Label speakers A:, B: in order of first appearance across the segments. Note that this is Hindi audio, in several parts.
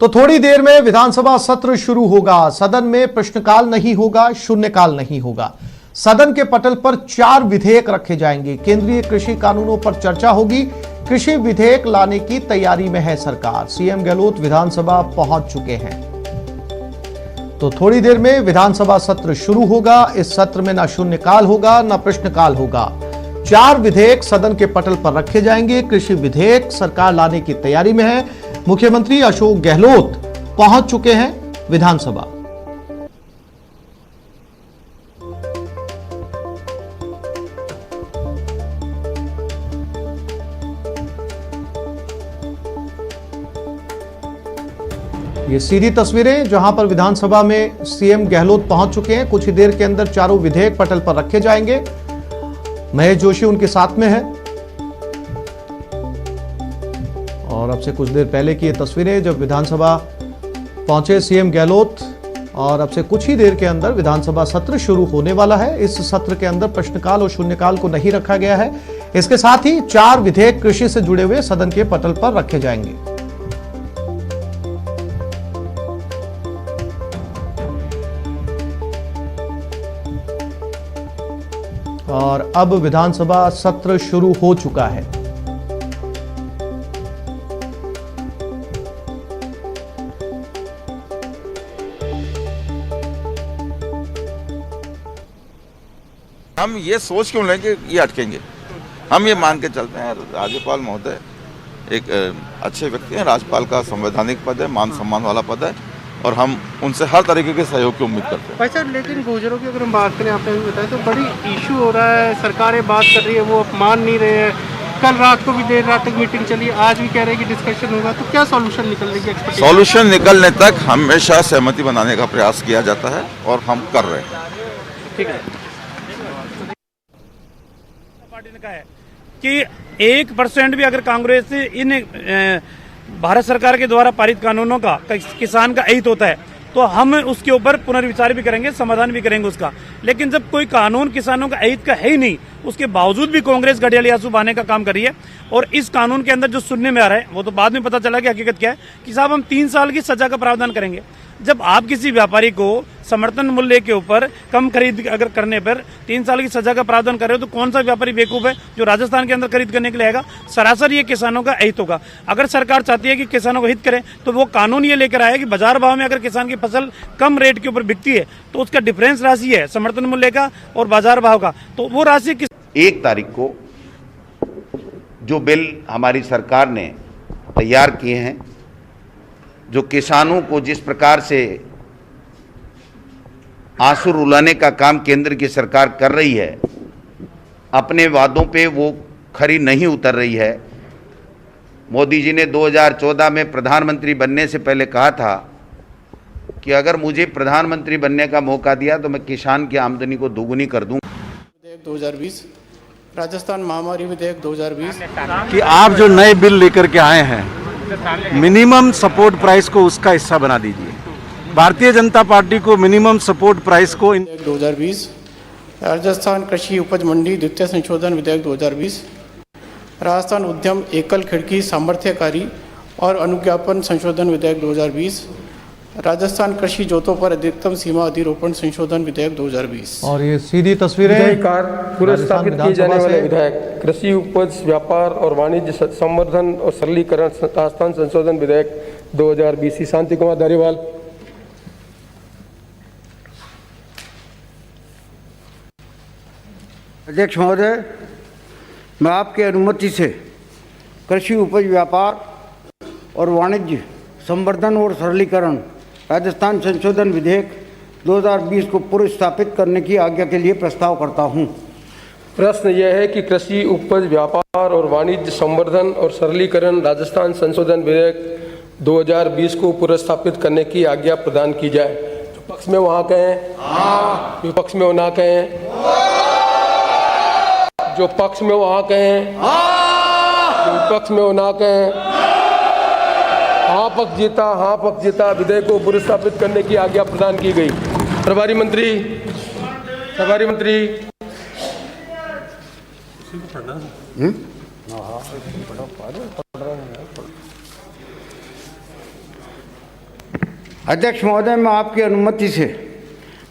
A: तो थोड़ी देर में विधानसभा सत्र शुरू होगा। सदन में प्रश्नकाल नहीं होगा, शून्यकाल नहीं होगा। सदन के पटल पर 4 विधेयक रखे जाएंगे। केंद्रीय कृषि कानूनों पर चर्चा होगी। कृषि विधेयक लाने की तैयारी में है सरकार। सीएम गहलोत विधानसभा पहुंच चुके हैं। तो थोड़ी देर में विधानसभा सत्र शुरू होगा। इस सत्र में ना शून्यकाल होगा, ना प्रश्नकाल होगा। 4 विधेयक सदन के पटल पर रखे जाएंगे। कृषि विधेयक सरकार लाने की तैयारी में है। मुख्यमंत्री अशोक गहलोत पहुंच चुके हैं विधानसभा। ये सीधी तस्वीरें जहां पर विधानसभा में सीएम गहलोत पहुंच चुके हैं। कुछ ही देर के अंदर चारों विधेयक पटल पर रखे जाएंगे। महेश जोशी उनके साथ में है और अब से कुछ देर पहले की ये तस्वीरें जब विधानसभा पहुंचे सीएम गहलोत और अब से कुछ ही देर के अंदर विधानसभा सत्र शुरू होने वाला है। इस सत्र के अंदर प्रश्नकाल और शून्यकाल को नहीं रखा गया है। इसके साथ ही 4 विधेयक कृषि से जुड़े हुए सदन के पटल पर रखे जाएंगे। और अब विधानसभा सत्र शुरू हो चुका है।
B: हम ये सोच क्यों लें कि ये अटकेंगे। हम ये मान के चलते हैं राज्यपाल महोदय एक अच्छे व्यक्ति हैं। राज्यपाल का संवैधानिक पद है, मान सम्मान वाला पद है और हम उनसे हर तरीके के सहयोग की उम्मीद करते हैं।
C: भाई साहब, लेकिन गुर्जरों की अगर हम बात करें, आपने भी बताया तो बड़ी इशू हो रहा है। सरकारें बात कर रही है, वो मान नहीं रहे हैं। कल रात को भी देर रात तक मीटिंग चली, आज भी कह रहे हैं कि डिस्कशन होगा। तो क्या सॉल्यूशन निकलने की एक्सपेक्टेशन?
B: सॉल्यूशन निकलने तक हमेशा सहमति बनाने का प्रयास किया जाता है और हम कर रहे हैं।
C: ठीक है।
D: पार्टी ने कहा है कि 1% भी अगर कांग्रेस इन भारत सरकार के द्वारा पारित कानूनों का किसान का हित होता है तो हम उसके ऊपर पुनर्विचार भी करेंगे, समाधान भी करेंगे उसका। लेकिन जब कोई कानून किसानों का हित का है ही नहीं, उसके बावजूद भी कांग्रेस घड़ियाली आंसू बहाने का काम कर रही है। और इस कानून के अंदर जो सुनने में आ रहा है वो तो बाद में पता चला कि हकीकत क्या है कि साहब हम 3 साल की सजा का प्रावधान करेंगे। जब आप किसी व्यापारी को समर्थन मूल्य के ऊपर कम खरीद अगर करने पर 3 साल की सजा का प्रावधान कर रहे हो तो कौन सा व्यापारी बेवकूफ है जो राजस्थान के अंदर खरीद करने के लिए आएगा? सरासर ये किसानों का हित होगा। अगर सरकार चाहती है कि किसानों को हित करे तो वो कानून ये लेकर आए कि बाजार भाव में अगर किसान की फसल कम रेट के ऊपर बिकती है तो उसका डिफरेंस राशि है समर्थन मूल्य का और बाजार भाव का, तो वो राशि
E: 1 तारीख को जो बिल हमारी सरकार ने तैयार किए हैं, जो किसानों को जिस प्रकार से आंसू रुलाने का काम केंद्र की सरकार कर रही है, अपने वादों पे वो खरी नहीं उतर रही है। मोदी जी ने 2014 में प्रधानमंत्री बनने से पहले कहा था कि अगर मुझे प्रधानमंत्री बनने का मौका दिया तो मैं किसान की आमदनी को दोगुनी कर दूं।
C: विधेयक 2020, राजस्थान महामारी विधेयक 2020
F: कि आप जो नए बिल लेकर के आए हैं, मिनिमम सपोर्ट प्राइस को उसका हिस्सा बना दीजिए। भारतीय जनता पार्टी को मिनिमम सपोर्ट प्राइस को
C: 2020, राजस्थान कृषि उपज मंडी द्वितीय संशोधन विधेयक 2020, राजस्थान उद्यम एकल खिड़की सामर्थ्यकारी और अनुज्ञापन संशोधन विधेयक 2020, राजस्थान कृषि जोतों पर अधिकतम सीमा अधिरोपण संशोधन विधेयक 2020।
A: और ये सीधी तस्वीरें
G: पुनर्स्थापित किए जाने वाले विधेयक कृषि उपज व्यापार और वाणिज्य संवर्धन और सरलीकरण राजस्थान संशोधन विधेयक 2020। शांति कुमार धारीवाल।
H: अध्यक्ष महोदय, मैं आपकी अनुमति से कृषि उपज व्यापार और वाणिज्य संवर्धन और सरलीकरण राजस्थान संशोधन विधेयक 2020 को पुनर्स्थापित करने की आज्ञा के लिए प्रस्ताव करता हूं।
G: प्रश्न यह है कि कृषि उपज व्यापार और वाणिज्य संवर्धन और सरलीकरण राजस्थान संशोधन विधेयक 2020 को पुनर्स्थापित करने की आज्ञा प्रदान की जाए। जो पक्ष में वहाँ कहें हाँ, विपक्ष में वो ना कहें। जो पक्ष में वहाँ कहें हाँ, विपक्ष में वो ना कहें। हाँ पक्ष जीता, हाँ पक्ष जीता। विधेयक को पुनर्स्थापित करने की आज्ञा प्रदान की गई। प्रभारी मंत्री
H: अध्यक्ष महोदय, मैं आपकी अनुमति से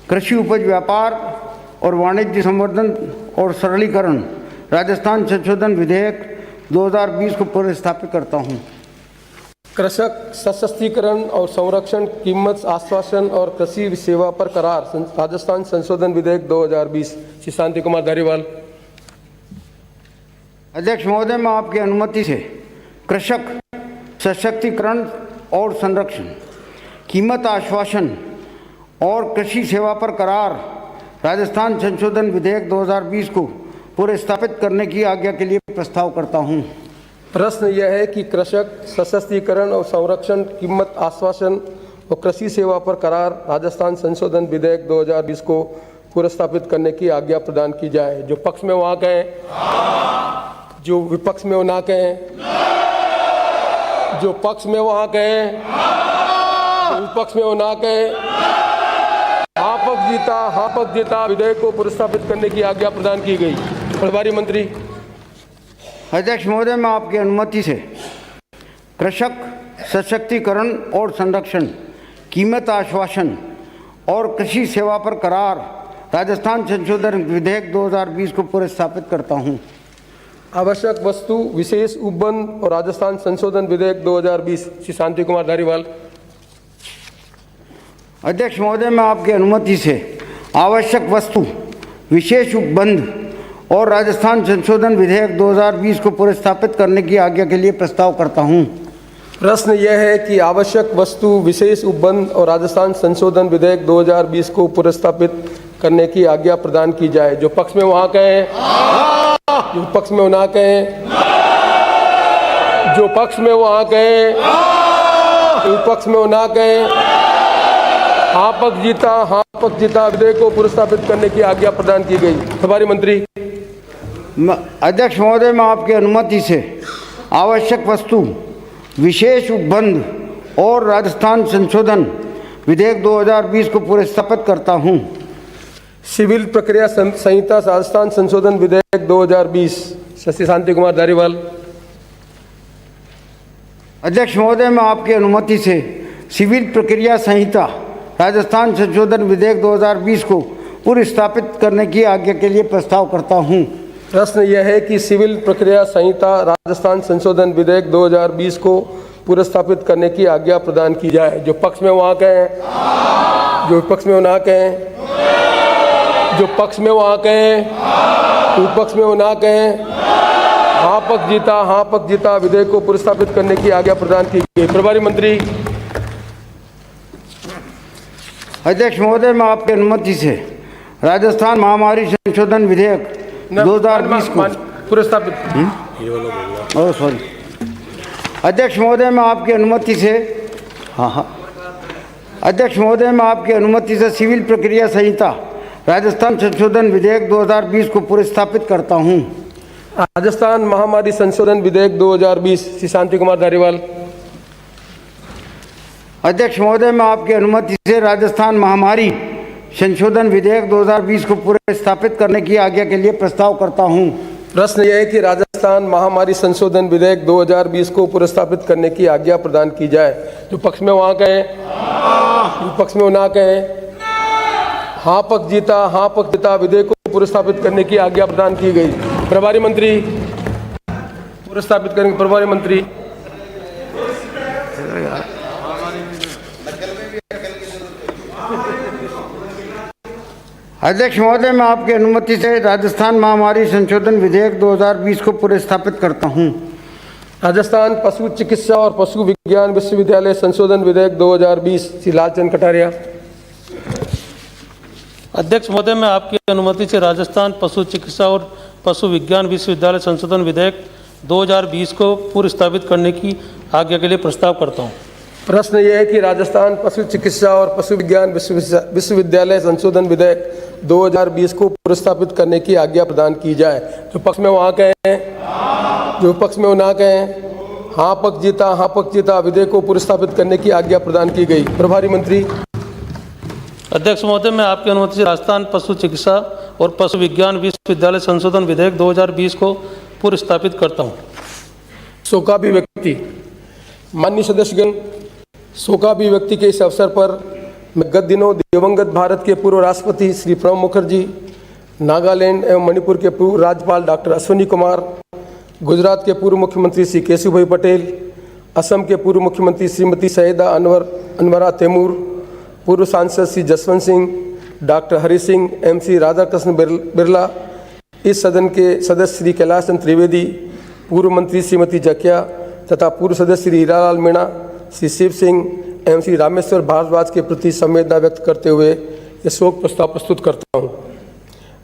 H: कृषि उपज व्यापार और वाणिज्य संवर्धन और सरलीकरण राजस्थान संशोधन विधेयक 2020 को पुनर्स्थापित करता हूं।
G: कृषक सशक्तिकरण और संरक्षण, कीमत आश्वासन और कृषि सेवा पर करार राजस्थान संशोधन विधेयक 2020। श्री शांति कुमार धारीवाल।
H: अध्यक्ष महोदय, मैं आपकी अनुमति से कृषक सशक्तिकरण और संरक्षण, कीमत आश्वासन और कृषि सेवा पर करार राजस्थान संशोधन विधेयक 2020 को पुनर्स्थापित करने की आज्ञा के लिए प्रस्ताव करता हूं।
G: प्रश्न यह है कि कृषक सशक्तिकरण और संरक्षण, कीमत आश्वासन और कृषि सेवा पर करार राजस्थान संशोधन विधेयक 2020 को पुनर्स्थापित करने की आज्ञा प्रदान की जाए। जो पक्ष में वहाँ कहें, जो विपक्ष में वो ना कहें, जो पक्ष में वहाँ कहें, विपक्ष में वो ना कहें। हाँ पक्ष जीता विधेयक को पुनर्स्थापित करने की आज्ञा प्रदान की गई। प्रभारी मंत्री।
H: अध्यक्ष महोदय, मैं आपकी अनुमति से कृषक सशक्तिकरण और संरक्षण, कीमत आश्वासन और कृषि सेवा पर करार राजस्थान संशोधन विधेयक 2020 को पुनर्स्थापित करता हूं।
G: आवश्यक वस्तु विशेष उपबंध और राजस्थान संशोधन विधेयक 2020। श्री शांति कुमार धारीवाल।
H: अध्यक्ष महोदय, मैं आपकी अनुमति से आवश्यक वस्तु विशेष उपबंध और राजस्थान संशोधन विधेयक 2020 को पुनर्स्थापित करने की आज्ञा के लिए प्रस्ताव करता हूं।
G: प्रश्न यह है कि आवश्यक वस्तु विशेष उपबंध और राजस्थान संशोधन विधेयक 2020 को पुनर्स्थापित करने की आज्ञा प्रदान की जाए। जो पक्ष में वहाँ कहें, जो पक्ष में वो ना कहें, जो पक्ष में वहाँ कहें, विपक्ष में वो ना कहें। हाँ पक्ष जीता विधेयक को पुनर्स्थापित करने की आज्ञा प्रदान की गई। प्रभारी मंत्री।
H: अध्यक्ष महोदय, मैं आपकी अनुमति से आवश्यक वस्तु विशेष उपबंध और राजस्थान संशोधन विधेयक 2020 को पुनर्स्थापित करता हूं।
G: सिविल प्रक्रिया संहिता राजस्थान संशोधन विधेयक 2020। श्री शांति कुमार धारीवाल।
H: अध्यक्ष महोदय, मैं आपकी अनुमति से सिविल प्रक्रिया संहिता राजस्थान संशोधन विधेयक 2020 को पुनर्स्थापित करने की आज्ञा के लिए प्रस्ताव करता हूं।
G: प्रश्न यह है कि सिविल प्रक्रिया संहिता राजस्थान संशोधन विधेयक 2020 को पुनर्स्थापित करने की आज्ञा प्रदान की जाए। जो पक्ष में वहाँ कहें, जो विपक्ष में वो ना कहें, जो पक्ष में वहाँ कहें, विपक्ष में वो ना कहें। हाँ पक्ष जीता विधेयक को पुनर्स्थापित करने की आज्ञा प्रदान की गई। प्रभारी मंत्री।
H: अध्यक्ष महोदय, मैं आपकी अनुमति से राजस्थान महामारी संशोधन विधेयक 2020 को
G: पुनर्स्थापित।
H: अध्यक्ष महोदय, मैं आपकी अनुमति से अध्यक्ष महोदय, मैं आपकी अनुमति से सिविल प्रक्रिया संहिता राजस्थान संशोधन विधेयक 2020 को पुनर्स्थापित करता हूं।
G: राजस्थान महामारी संशोधन विधेयक 2020। श्री शांति कुमार धारीवाल।
H: अध्यक्ष महोदय, मैं आपकी अनुमति से राजस्थान महामारी संशोधन विधेयक 2020 को पुनर्स्थापित करने की आज्ञा के लिए प्रस्ताव करता हूं।
G: प्रश्न यह है कि राजस्थान महामारी संशोधन विधेयक 2020 को पुनर्स्थापित करने की आज्ञा प्रदान की जाए। जो पक्ष में वहाँ कहें, विपक्ष में वो ना कहें। हाँ पक्ष जीता विधेयक को पुनर्स्थापित करने की आज्ञा प्रदान की गई। प्रभारी मंत्री। पुनर्स्थापित करेंगे प्रभारी मंत्री।
H: अध्यक्ष महोदय, मैं आपकी अनुमति से राजस्थान महामारी संशोधन विधेयक 2020 को पुनर्स्थापित करता हूं।
G: राजस्थान पशु चिकित्सा और पशु विज्ञान विश्वविद्यालय संशोधन विधेयक 2020। श्री लालचंद कटारिया।
I: अध्यक्ष महोदय, मैं आपकी अनुमति से राजस्थान पशु चिकित्सा और पशु विज्ञान विश्वविद्यालय संशोधन विधेयक 2020 को पुनर्स्थापित करने की आज्ञा के लिए प्रस्ताव करता हूं।
G: प्रश्न यह है कि राजस्थान पशु चिकित्सा और पशु विज्ञान विश्वविद्यालय संशोधन विधेयक 2020 को पुनर्स्थापित करने की आज्ञा प्रदान की जाए। जो पक्ष में वहाँ कहें, जो पक्ष में वो ना कहें। हाँ पक्ष जीता विधेयक को पुनर्स्थापित करने की आज्ञा प्रदान की गई। प्रभारी मंत्री।
I: अध्यक्ष महोदय, मैं आपकी अनुमति से राजस्थान पशु चिकित्सा और पशु विज्ञान विश्वविद्यालय संशोधन विधेयक 2020 को पुनर्स्थापित करता हूँ।
G: शोकाभिव्यक्ति। माननीय सदस्यगण, शोकाभिव्यक्ति के इस अवसर पर मैं गत दिनों दिवंगत भारत के पूर्व राष्ट्रपति श्री प्रणब मुखर्जी, नागालैंड एवं मणिपुर के पूर्व राज्यपाल डॉक्टर अश्विनी कुमार, गुजरात के पूर्व मुख्यमंत्री श्री केशुभाई पटेल, असम के पूर्व मुख्यमंत्री श्रीमती सैयदा अनवरा तैमूर, पूर्व सांसद श्री जसवंत सिंह, डॉक्टर हरि सिंह, MC राधाकृष्ण बिरला, इस सदन के सदस्य श्री कैलाश चंद्र त्रिवेदी, पूर्व मंत्री श्रीमती जकिया तथा पूर्व सदस्य श्री हीरालाल मीणा, श्री शिव सिंह एवं श्री रामेश्वर भारद्वाज के प्रति संवेदना व्यक्त करते हुए ये शोक प्रस्ताव प्रस्तुत करता हूँ।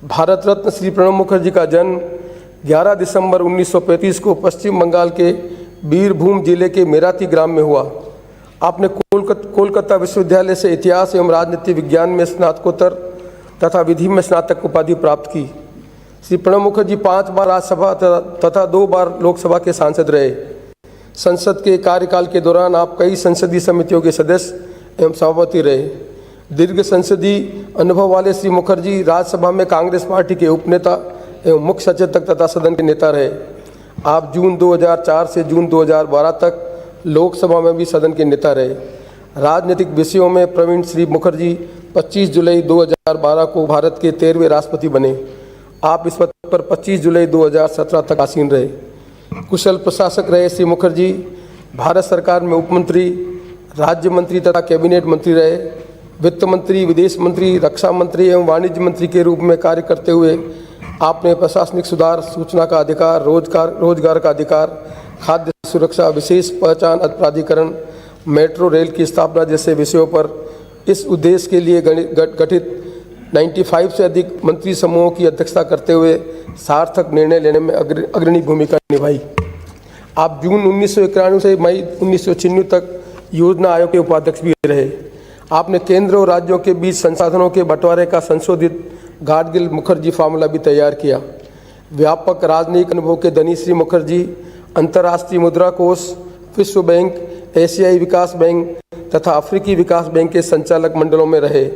G: भारत रत्न श्री प्रणब मुखर्जी का जन्म 11 दिसंबर 1935 को पश्चिम बंगाल के बीरभूम जिले के मेराती ग्राम में हुआ। आपने कोलकाता विश्वविद्यालय से इतिहास एवं राजनीति विज्ञान में स्नातकोत्तर तथा विधि में स्नातक उपाधि प्राप्त की। श्री प्रणब मुखर्जी 5 बार राज्यसभा तथा 2 बार लोकसभा के सांसद रहे। संसद के कार्यकाल के दौरान आप कई संसदीय समितियों के सदस्य एवं सभापति रहे। दीर्घ संसदीय अनुभव वाले श्री मुखर्जी राज्यसभा में कांग्रेस पार्टी के उपनेता एवं मुख्य सचेतक तथा सदन के नेता रहे। आप जून 2004 से जून 2012 तक लोकसभा में भी सदन के नेता रहे। राजनीतिक विषयों में प्रवीण श्री मुखर्जी 25 जुलाई 2012 को भारत के 13वें राष्ट्रपति बने। आप इस पद पर 25 जुलाई 2017 तक आसीन रहे। कुशल प्रशासक रहे श्री मुखर्जी भारत सरकार में उप मंत्री, राज्य मंत्री तथा कैबिनेट मंत्री रहे। वित्त मंत्री, विदेश मंत्री, रक्षा मंत्री एवं वाणिज्य मंत्री के रूप में कार्य करते हुए आपने प्रशासनिक सुधार, सूचना का अधिकार, रोजगार का अधिकार, खाद्य सुरक्षा, विशेष पहचान प्राधिकरण, मेट्रो रेल की स्थापना जैसे विषयों पर इस उद्देश्य के लिए गठित 95 से अधिक मंत्री समूहों की अध्यक्षता करते हुए सार्थक निर्णय लेने में अग्रणी भूमिका निभाई। आप जून 1991 से मई 1996 तक योजना आयोग के उपाध्यक्ष भी रहे। आपने केंद्र और राज्यों के बीच संसाधनों के बंटवारे का संशोधित गाडगिल मुखर्जी फार्मूला भी तैयार किया। व्यापक राजनयिक अनुभव के धनी श्री मुखर्जी अंतर्राष्ट्रीय मुद्रा कोष, विश्व बैंक, एशियाई विकास बैंक तथा अफ्रीकी विकास बैंक के संचालक मंडलों में रहे।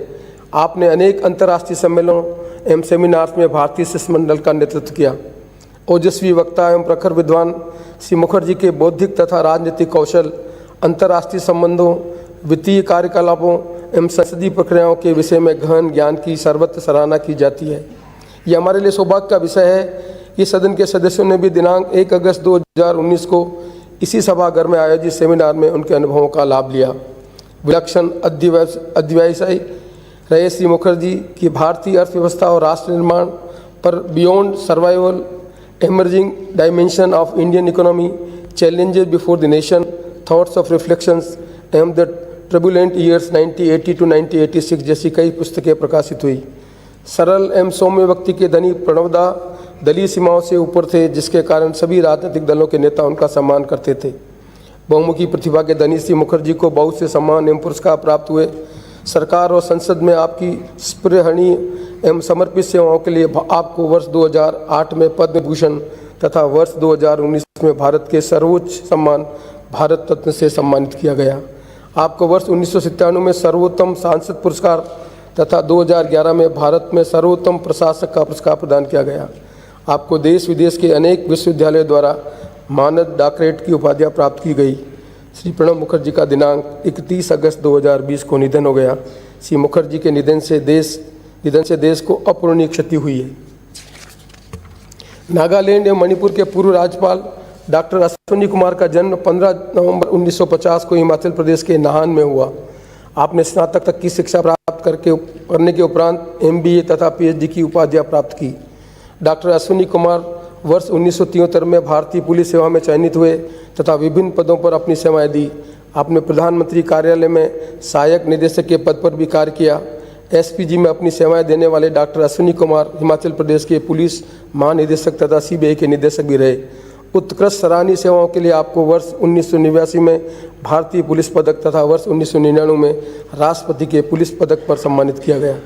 G: आपने अनेक अंतर्राष्ट्रीय सम्मेलनों एवं सेमिनार्स में भारतीय शिष्टमंडल का नेतृत्व किया। ओजस्वी वक्ता एवं प्रखर विद्वान श्री मुखर्जी के बौद्धिक तथा राजनीतिक कौशल, अंतर्राष्ट्रीय संबंधों, वित्तीय कार्यकलापों एवं संसदीय प्रक्रियाओं के विषय में गहन ज्ञान की सर्वत्र सराहना की जाती है। ये हमारे लिए सौभाग्य का विषय है कि सदन के सदस्यों ने भी दिनांक 1 अगस्त 2019 को इसी सभागार में आयोजित सेमिनार में उनके अनुभवों का लाभ लिया। विलक्षण अध्यवसायी रहे श्री मुखर्जी की भारतीय अर्थव्यवस्था और राष्ट्र निर्माण पर beyond survival, emerging dimension of Indian economy, challenges before the nation, thoughts of reflections एवं the turbulent years 1980 to 1986 जैसी कई पुस्तकें प्रकाशित हुई। सरल एवं सौम्य व्यक्ति के धनी प्रणवदा दलीय सीमाओं से ऊपर थे, जिसके कारण सभी राजनीतिक दलों के नेता उनका सम्मान करते थे। बहुमुखी प्रतिभा के धनी श्री मुखर्जी को बहुत से सम्मान एवं पुरस्कार प्राप्त हुए। सरकार और संसद में आपकी स्पृहणीय एवं समर्पित सेवाओं के लिए आपको वर्ष 2008 में पद्म भूषण तथा वर्ष 2019 में भारत के सर्वोच्च सम्मान भारत रत्न से सम्मानित किया गया। आपको वर्ष 1997 में सर्वोत्तम सांसद पुरस्कार तथा 2011 में भारत में सर्वोत्तम प्रशासक का पुरस्कार प्रदान किया गया। आपको देश विदेश के अनेक विश्वविद्यालयों द्वारा मानद डॉक्टरेट की उपाधियाँ प्राप्त की गई। श्री प्रणब मुखर्जी का दिनांक 31 अगस्त 2020 को निधन हो गया। श्री मुखर्जी के निधन से देश को अपूरणीय क्षति हुई है। नागालैंड एवं मणिपुर के पूर्व राज्यपाल डॉक्टर अश्विनी कुमार का जन्म 15 नवंबर 1950 को हिमाचल प्रदेश के नाहन में हुआ। आपने स्नातक तक की शिक्षा प्राप्त करने के उपरांत MBA तथा PhD की उपाधियाँ प्राप्त की। डॉक्टर अश्विनी कुमार वर्ष 1973 में भारतीय पुलिस सेवा में चयनित हुए तथा विभिन्न पदों पर अपनी सेवाएं दी। आपने प्रधानमंत्री कार्यालय में सहायक निदेशक के पद पर भी कार्य किया। SPG में अपनी सेवाएं देने वाले डॉक्टर अश्विनी कुमार हिमाचल प्रदेश के पुलिस महानिदेशक तथा CBI के निदेशक भी रहे। उत्कृष्ट सराहनीय सेवाओं के लिए आपको वर्ष 1989 में भारतीय पुलिस पदक तथा वर्ष 1999 में राष्ट्रपति के पुलिस पदक पर सम्मानित किया गया।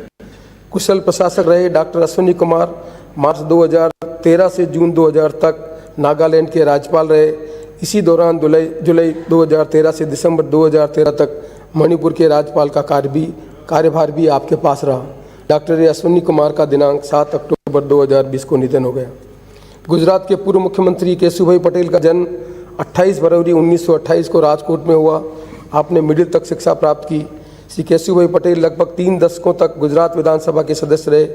G: कुशल प्रशासक रहे डॉक्टर अश्विनी कुमार मार्च 2013 से जून 2000 तक नागालैंड के राज्यपाल रहे। इसी दौरान जुलाई 2013 से दिसंबर 2013 तक मणिपुर के राज्यपाल का कार्यभार भी आपके पास रहा। डॉक्टर अश्विनी कुमार का दिनांक 7 अक्टूबर 2020 को निधन हो गया। गुजरात के पूर्व मुख्यमंत्री केशुभाई पटेल का जन्म 28 फरवरी 1928 को राजकोट में हुआ। आपने मिडिल तक शिक्षा प्राप्त की। श्री केशुभाई पटेल लगभग 3 दशकों तक गुजरात विधानसभा के सदस्य रहे।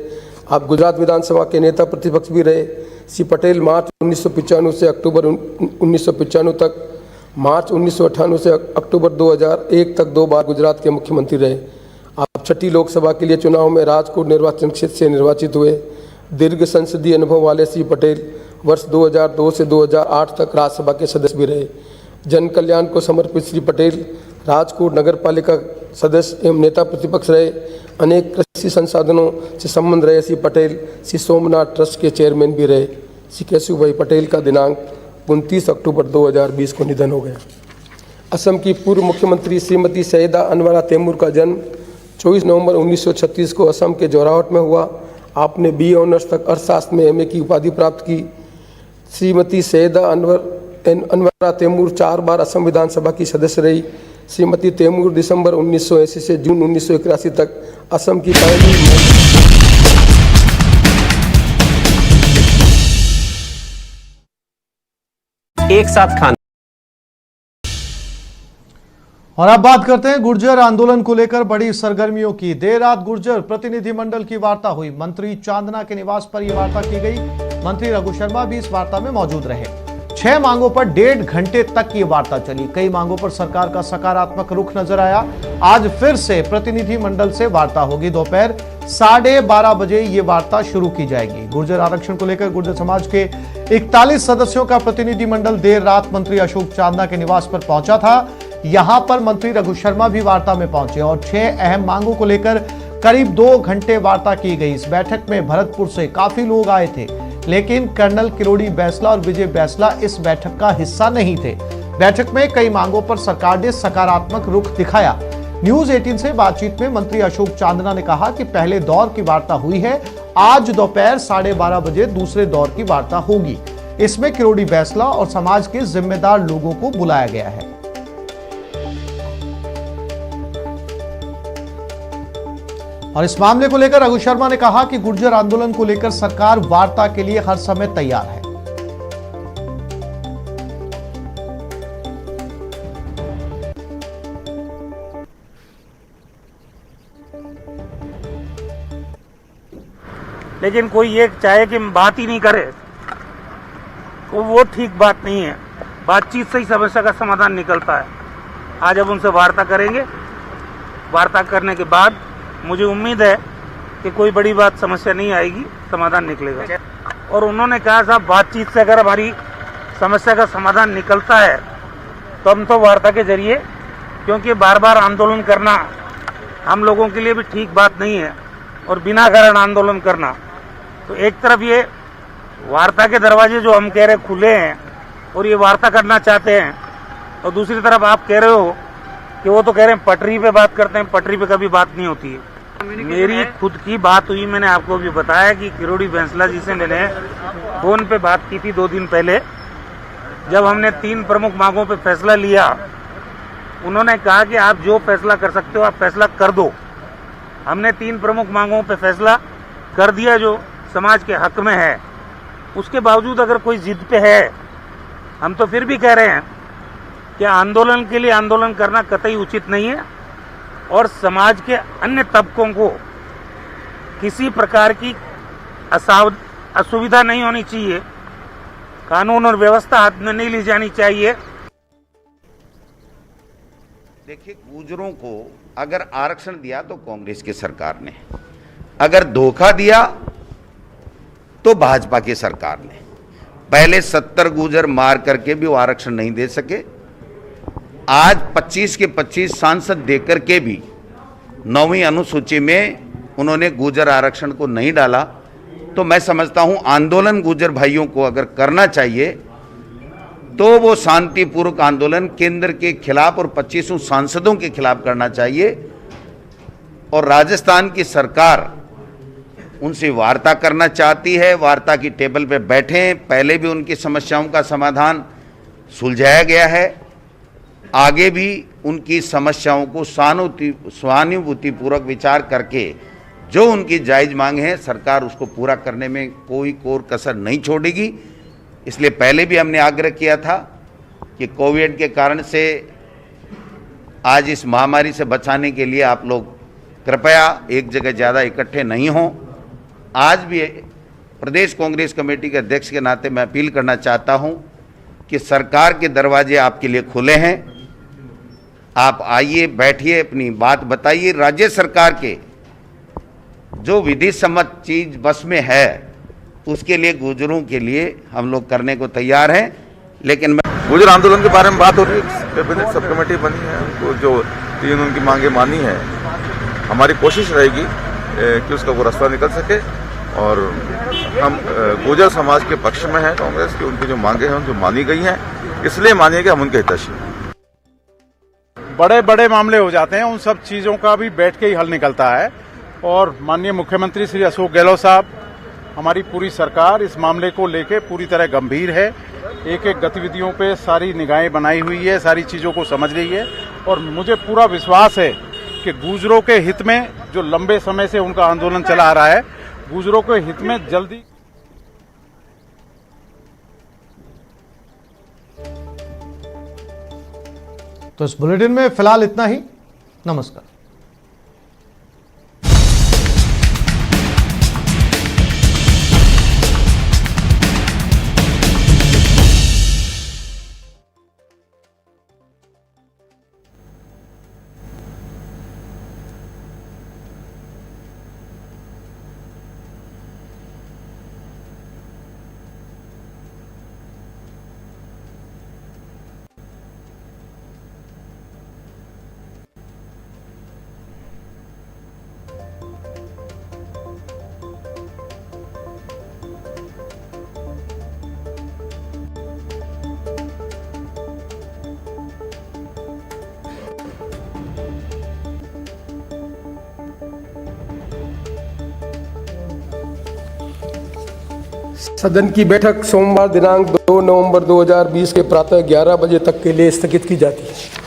G: आप गुजरात विधानसभा के नेता प्रतिपक्ष भी रहे। श्री पटेल मार्च 1995 से अक्टूबर 1995 तक, मार्च 1998 से अक्टूबर 2001 तक 2 बार गुजरात के मुख्यमंत्री रहे। आप 6ठी लोकसभा के लिए चुनाव में राजकोट निर्वाचन क्षेत्र से निर्वाचित हुए। दीर्घ संसदीय अनुभव वाले श्री पटेल वर्ष 2002 से 2008 तक राज्यसभा के सदस्य भी रहे। जन कल्याण को समर्पित श्री पटेल राजकोट नगर पालिका सदस्य एवं नेता प्रतिपक्ष रहे। अनेक कृषि संसाधनों से संबंध रहे श्री पटेल श्री सोमनाथ ट्रस्ट के चेयरमैन भी रहे। श्री केशुभाई पटेल का दिनांक 29 अक्टूबर 2020 को निधन हो गया। असम की पूर्व मुख्यमंत्री श्रीमती सैयदा अनवरा तैमूर का जन्म 24 नवंबर 1936 को असम के जोराहट में हुआ। आपने बी ऑनर्स तक अर्थशास्त्र में एमए की उपाधि प्राप्त की। श्रीमती सैयदा अनवरा तैमूर 4 बार असम विधानसभा की सदस्य रही। श्रीमती तैमूर दिसंबर 1980 से जून 1981 तक असम की पहली
J: एक साथ खाना।
A: और अब बात करते हैं गुर्जर आंदोलन को लेकर बड़ी सरगर्मियों की। देर रात गुर्जर प्रतिनिधिमंडल की वार्ता हुई। मंत्री चांदना के निवास पर यह वार्ता की गई। मंत्री रघु शर्मा भी इस वार्ता में मौजूद रहे। 6 मांगों पर 1.5 घंटे तक ये वार्ता चली। कई मांगों पर सरकार का सकारात्मक रुख नजर आया। आज फिर से प्रतिनिधिमंडल से वार्ता होगी। दोपहर 12:30 बजे ये वार्ता शुरू की जाएगी। गुर्जर आरक्षण को लेकर गुर्जर समाज के 41 सदस्यों का प्रतिनिधिमंडल देर रात मंत्री अशोक चांदना के निवास पर पहुंचा था। यहां पर मंत्री रघु शर्मा भी वार्ता में पहुंचे और 6 अहम मांगों को लेकर करीब 2 घंटे वार्ता की गई। इस बैठक में भरतपुर से काफी लोग आए थे, लेकिन कर्नल किरोड़ी बैंसला और विजय बैंसला इस बैठक का हिस्सा नहीं थे। बैठक में कई मांगों पर सरकार ने सकारात्मक रुख दिखाया। न्यूज 18 से बातचीत में मंत्री अशोक चांदना ने कहा कि पहले दौर की वार्ता हुई है। आज दोपहर 12:30 बजे दूसरे दौर की वार्ता होगी। इसमें किरोड़ी बैंसला और समाज के जिम्मेदार लोगों को बुलाया गया है। और इस मामले को लेकर रघु शर्मा ने कहा कि गुर्जर आंदोलन को लेकर सरकार वार्ता के लिए हर समय तैयार है।
D: लेकिन कोई ये चाहे कि बात ही नहीं करे तो वो ठीक बात नहीं है। बातचीत से ही समस्या का समाधान निकलता है। आज अब उनसे वार्ता करेंगे। वार्ता करने के बाद मुझे उम्मीद है कि कोई बड़ी बात समस्या नहीं आएगी, समाधान निकलेगा। और उन्होंने कहा साहब बातचीत से अगर हमारी समस्या का समाधान निकलता है तो हम तो वार्ता के जरिए, क्योंकि बार बार आंदोलन करना हम लोगों के लिए भी ठीक बात नहीं है और बिना कारण आंदोलन करना। तो एक तरफ ये वार्ता के दरवाजे जो हम कह रहे खुले हैं और ये वार्ता करना चाहते हैं, और दूसरी तरफ आप कह रहे हो कि वो तो कह रहे हैं पटरी पे बात करते हैं। पटरी पे कभी बात नहीं होती है। मेरी खुद की बात हुई, मैंने आपको भी बताया कि किरोड़ी बैंसला जी से मैंने फोन पे बात की थी 2 दिन पहले, जब हमने 3 प्रमुख मांगों पे फैसला लिया। उन्होंने कहा कि आप जो फैसला कर सकते हो आप फैसला कर दो। हमने 3 प्रमुख मांगों पे फैसला कर दिया जो समाज के हक में है। उसके बावजूद अगर कोई जिद पे है, हम तो फिर भी कह रहे हैं कि आंदोलन के लिए आंदोलन करना कतई उचित नहीं है और समाज के अन्य तबकों को किसी प्रकार की असुविधा नहीं होनी चाहिए। कानून और व्यवस्था हाथ में नहीं ली जानी चाहिए।
E: देखिए, गुर्जरों को अगर आरक्षण दिया तो कांग्रेस की सरकार ने, अगर धोखा दिया तो भाजपा की सरकार ने। पहले 70 गुर्जर मार करके भी वो आरक्षण नहीं दे सके। आज 25 के 25 सांसद देकर के भी 9वीं अनुसूची में उन्होंने गुर्जर आरक्षण को नहीं डाला। तो मैं समझता हूं आंदोलन गुर्जर भाइयों को अगर करना चाहिए तो वो शांतिपूर्वक आंदोलन केंद्र के खिलाफ और 25 सांसदों के खिलाफ करना चाहिए। और राजस्थान की सरकार उनसे वार्ता करना चाहती है, वार्ता की टेबल पे बैठें। पहले भी उनकी समस्याओं का समाधान सुलझाया गया है। आगे भी उनकी समस्याओं को सहानुभूतिपूर्वक विचार करके जो उनकी जायज मांग है सरकार उसको पूरा करने में कोई कोर कसर नहीं छोड़ेगी। इसलिए पहले भी हमने आग्रह किया था कि कोविड के कारण से आज इस महामारी से बचाने के लिए आप लोग कृपया एक जगह ज़्यादा इकट्ठे नहीं हों। आज भी प्रदेश कांग्रेस कमेटी के अध्यक्ष के नाते मैं अपील करना चाहता हूं कि सरकार के दरवाजे आपके लिए खुले हैं। आप आइए, बैठिए, अपनी बात बताइए। राज्य सरकार के जो विधि सम्मत चीज बस में है उसके लिए गुर्जरों के लिए हम लोग करने को तैयार हैं। लेकिन
B: गुर्जर आंदोलन के बारे में बात हो रही है, कैबिनेट सब कमेटी बनी है, उनको जो 3 उनकी मांगे मानी है, हमारी कोशिश रहेगी कि उसका वो रास्ता निकल सके। और हम गुर्जर समाज के पक्ष में हैं कांग्रेस की। उनकी जो मांगे हैं जो मानी गई हैं, इसलिए मानिए कि हम उनके हितैषी हैं।
F: बड़े बड़े मामले हो जाते हैं, उन सब चीज़ों का भी बैठ के ही हल निकलता है। और माननीय मुख्यमंत्री श्री अशोक गहलोत साहब, हमारी पूरी सरकार इस मामले को लेके पूरी तरह गंभीर है। एक एक गतिविधियों पे सारी निगाहें बनाई हुई है, सारी चीज़ों को समझ रही है। और मुझे पूरा विश्वास है कि गुर्जरों के हित में, जो लंबे समय से उनका आंदोलन चला आ रहा है, गुर्जरों के हित में जल्दी।
A: तो इस बुलेटिन में फिलहाल इतना ही। नमस्कार।
G: सदन की बैठक सोमवार दिनांक 2 नवंबर 2020 के प्रातः 11 बजे तक के लिए स्थगित की जाती है।